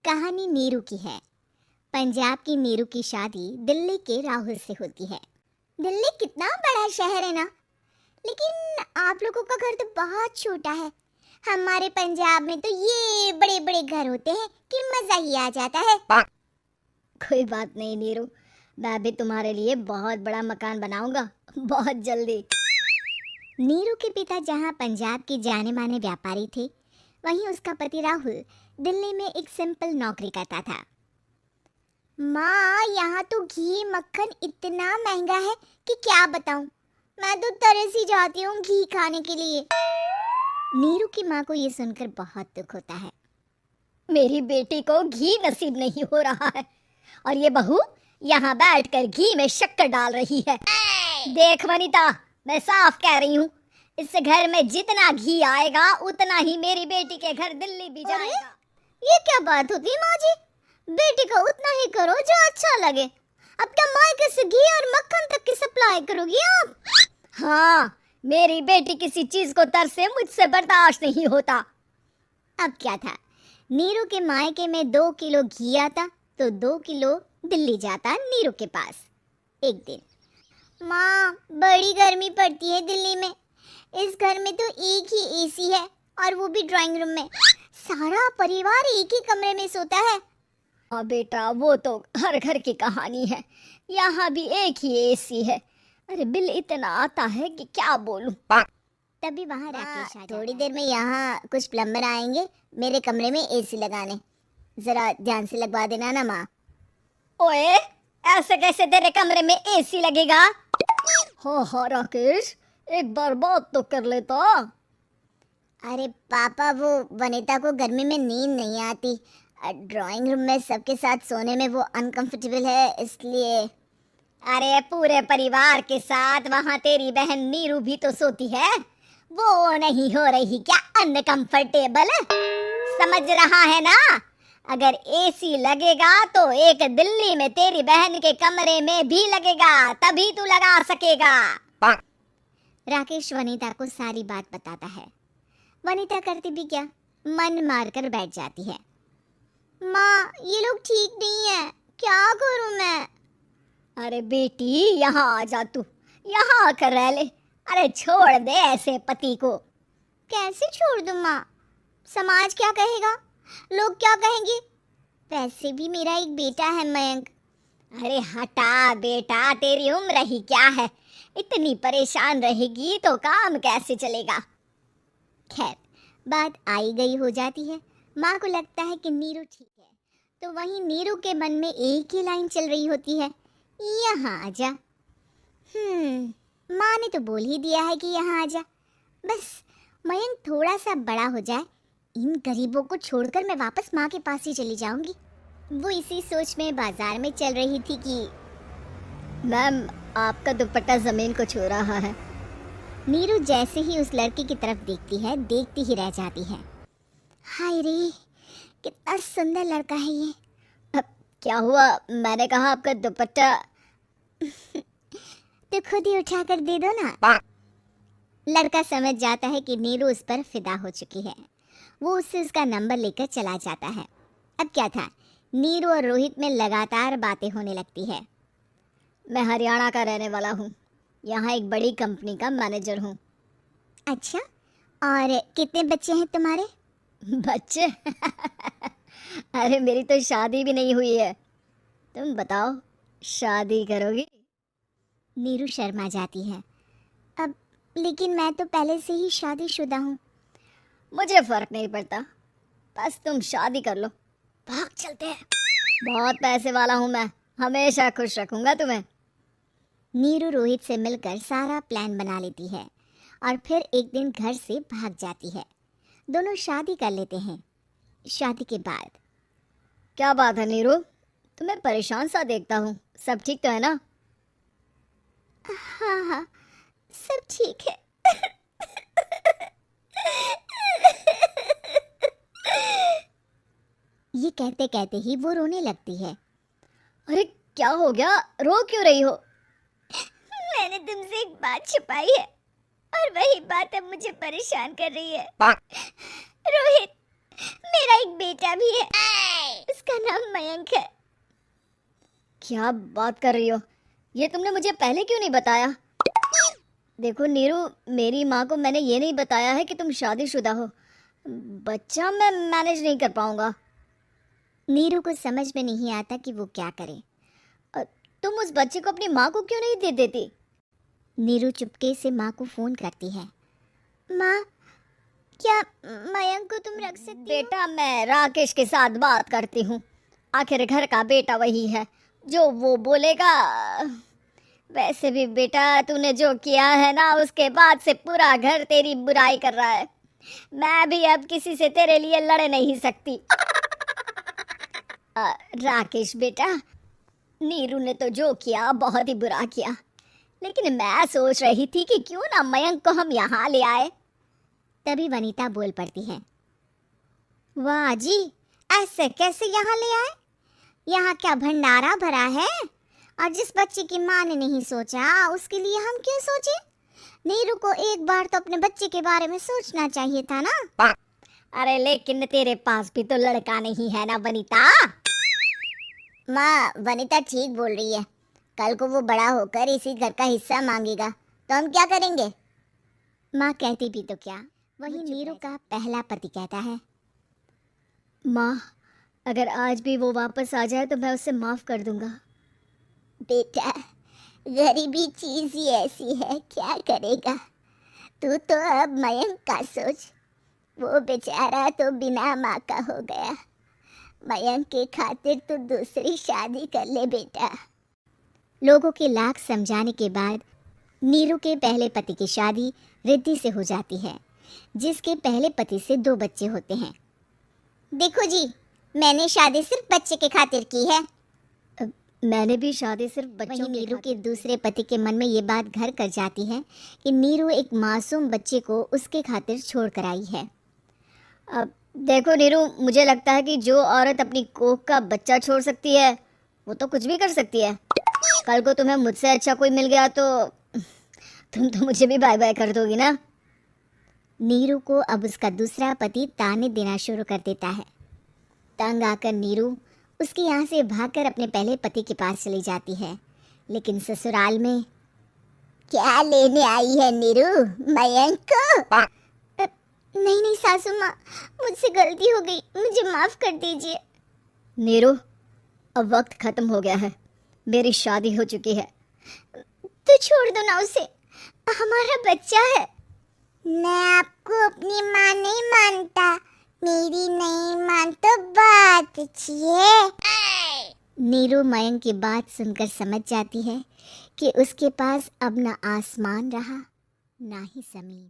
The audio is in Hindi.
कहानी नीरू की है। पंजाब की नीरू की शादी दिल्ली के राहुल से होती है। दिल्ली कितना बड़ा शहर है ना, लेकिन आप लोगों का घर तो बहुत छोटा है। हमारे पंजाब में तो ये बड़े बड़े घर होते हैं कि मजा ही आ जाता है। कोई बात नहीं नीरू, मैं भी तुम्हारे लिए बहुत बड़ा मकान बनाऊंगा बहुत जल्दी। नीरू के पिता जहाँ पंजाब के जाने माने व्यापारी थे, वहीं उसका पति राहुल दिल्ली में एक सिंपल नौकरी करता था। माँ, यहाँ तो घी मक्खन इतना महंगा है कि क्या बताऊं। मैं तो तरस ही जाती हूँ घी खाने के लिए। नीरू की माँ को ये सुनकर बहुत दुख होता है। मेरी बेटी को घी नसीब नहीं हो रहा है और ये बहू यहाँ बैठकर घी में शक्कर डाल रही है। देख वनिता, मैं साफ कह रही हूँ, इस घर में जितना घी आएगा उतना ही मेरी बेटी के घर दिल्ली भी जाएगा। ये क्या बात होती है माँ जी? बेटी को उतना ही करो जो अच्छा लगे। अब क्या मायके से घी और मक्खन तक की सप्लाई करोगी आप? हाँ, मेरी बेटी किसी चीज को तरसे मुझसे बर्दाश्त नहीं होता। अब क्या था, नीरू के मायके में 2 किलो घी आता तो 2 किलो दिल्ली जाता नीरू के पास। एक दिन, माँ बड़ी गर्मी पड़ती है दिल्ली में। इस घर में तो एक ही एसी है और वो भी ड्राइंग रूम में। सारा परिवार एक ही कमरे में सोता है। हाँ बेटा, वो तो हर घर की कहानी है। यहाँ भी एक ही एसी है। अरे बिल इतना आता है कि क्या बोलूं। तभी वहाँ राकेश आ थोड़ी देर में यहाँ कुछ प्लम्बर आएंगे मेरे कमरे में एसी लगाने। जरा ध्यान से लगवा देना ना माँ। ओए, ऐसे कैसे तेरे कमरे में एसी लगेगा? हाँ राकेश, एक बार बात तो कर लेता। अरे पापा, वो वनिता को गर्मी में नींद नहीं आती। ड्राइंग रूम में सबके साथ सोने में वो अनकंफर्टेबल है, इसलिए। अरे पूरे परिवार के साथ वहाँ तेरी बहन नीरू भी तो सोती है। वो नहीं हो रही क्या अनकंफर्टेबल? समझ रहा है ना? अगर एसी लगेगा तो एक दिल्ली में तेरी बहन के कमरे में भी लगेगा, तभी तू लगा सकेगा। राकेश वनिता को सारी बात बताता है। वनिता करती भी क्या, मन मारकर बैठ जाती है। माँ, ये लोग ठीक नहीं है, क्या करूं मैं? अरे बेटी, यहाँ आ जा, तू यहाँ आकर रह ले। अरे छोड़ दे ऐसे पति को। कैसे छोड़ दूं माँ? समाज क्या कहेगा, लोग क्या कहेंगे? वैसे भी मेरा एक बेटा है मयंक। अरे हटा बेटा, तेरी उम्र ही क्या है, इतनी परेशान रहेगी तो काम कैसे चलेगा। खैर, बात आई गई हो जाती है। माँ को लगता है कि नीरू ठीक है, तो वहीं नीरू के मन में एक ही लाइन चल रही होती है, यहाँ आजा। माँ ने तो बोल ही दिया है कि यहाँ आजा। बस मयंक थोड़ा सा बड़ा हो जाए, इन गरीबों को छोड़कर मैं वापस माँ के पास ही चली जाऊंगी। वो इसी सोच में बाजार में चल रही थी कि मैम, आपका दुपट्टा जमीन को छू रहा है। नीरू जैसे ही उस लड़की की तरफ देखती है, देखती ही रह जाती है। हाय रे, कितना सुंदर लड़का है ये। अब क्या हुआ? मैंने कहा आपका दुपट्टा। तो खुद ही उठा कर दे दो ना। लड़का समझ जाता है कि नीरू उस पर फिदा हो चुकी है। वो उससे उसका नंबर लेकर चला जाता है। अब क्या था, नीरू और रोहित में लगातार बातें होने लगती है। मैं हरियाणा का रहने वाला हूँ, यहाँ एक बड़ी कंपनी का मैनेजर हूँ। अच्छा, और कितने बच्चे हैं तुम्हारे? बच्चे? अरे मेरी तो शादी भी नहीं हुई है। तुम बताओ, शादी करोगी? नीरू शर्मा जाती है। अब लेकिन मैं तो पहले से ही शादीशुदा हूँ। मुझे फर्क नहीं पड़ता, बस तुम शादी कर लो, भाग चलते हैं। बहुत पैसे वाला हूँ मैं, हमेशा खुश रखूंगा तुम्हें। नीरू रोहित से मिलकर सारा प्लान बना लेती है और फिर एक दिन घर से भाग जाती है। दोनों शादी कर लेते हैं। शादी के बाद, क्या बात है नीरू, तुम्हें परेशान सा देखता हूँ, सब ठीक तो है ना? हाँ हाँ, सब ठीक है। ये कहते कहते ही वो रोने लगती है। अरे क्या हो गया, रो क्यों रही हो? मैंने तुमसे एक बात छुपाई है और वही बात अब मुझे परेशान कर रही है। रोहित, मेरा एक बेटा भी है। क्या बात कर रही हो? ये तुमने मुझे पहले क्यों नहीं बताया? देखो नीरू, मेरी माँ को मैंने ये नहीं बताया है कि तुम शादीशुदा हो। बच्चा मैं मैनेज नहीं कर पाऊंगा। नीरू को समझ में नहीं आता कि वो क्या करे। तुम उस बच्चे को अपनी माँ को क्यों नहीं दे देती? नीरू चुपके से माँ को फोन करती है। माँ, क्या मयंक को तुम रख सकती हो? बेटा, मैं राकेश के साथ बात करती हूँ। आखिर घर का बेटा वही है, जो वो बोलेगा। वैसे भी बेटा, तूने जो किया है ना, उसके बाद से पूरा घर तेरी बुराई कर रहा है। मैं भी अब किसी से तेरे लिए लड़ नहीं सकती। राकेश बेटा, नीरू ने तो जो किया बहुत ही बुरा किया, लेकिन मैं सोच रही थी कि क्यों ना मयंक को हम यहाँ ले आए। तभी वनीता बोल पड़ती है। वाह जी, ऐसे कैसे यहाँ ले आए? यहाँ क्या भंडारा भरा है? और जिस बच्चे की माँ ने नहीं सोचा, उसके लिए हम क्यों सोचे? नीरू को एक बार तो अपने बच्चे के बारे में सोचना चाहिए था ना। अरे लेकिन तेरे पास भी तो लड़का नहीं है ना वनीता। माँ, वनीता ठीक बोल रही है। कल को वो बड़ा होकर इसी घर का हिस्सा मांगेगा तो हम क्या करेंगे? माँ कहती भी तो क्या, वही नीरू का पहला पति कहता है। माँ, अगर आज भी वो वापस आ जाए तो मैं उसे माफ कर दूंगा। बेटा, गरीबी चीज ही ऐसी है, क्या करेगा? तू तो अब मयंक का सोच। वो बेचारा तो बिना माँ का हो गया। मयंक के खातिर तू दूसरी शादी कर ले बेटा। लोगों के लाख समझाने के बाद नीरू के पहले पति की शादी रिद्धि से हो जाती है, जिसके पहले पति से 2 बच्चे होते हैं। देखो जी, मैंने शादी सिर्फ बच्चे के खातिर की है। मैंने भी शादी सिर्फ बच्चों वहीं नीरू के दूसरे पति के मन में ये बात घर कर जाती है कि नीरू एक मासूम बच्चे को उसके खातिर छोड़ कर आई है। अब देखो नीरू, मुझे लगता है कि जो औरत अपनी कोख का बच्चा छोड़ सकती है, वो तो कुछ भी कर सकती है। कल को तुम्हें मुझसे अच्छा कोई मिल गया तो तुम तो मुझे भी बाय बाय कर दोगी ना। नीरू को अब उसका दूसरा पति ताने देना शुरू कर देता है। तंग आकर नीरू उसके यहाँ से भागकर अपने पहले पति के पास चली जाती है। लेकिन ससुराल में क्या लेने आई है नीरू, मयंक को? नहीं नहीं सासू माँ, मुझसे गलती हो गई, मुझे माफ कर दीजिए। नीरू, अब वक्त खत्म हो गया है, मेरी शादी हो चुकी है। तो छोड़ दो ना उसे, हमारा बच्चा है। मैं आपको अपनी माँ नहीं मानता, मेरी नहीं मान तो बात अच्छी है। नीरू मयंक की बात सुनकर समझ जाती है कि उसके पास अब न आसमान रहा ना ही जमीन।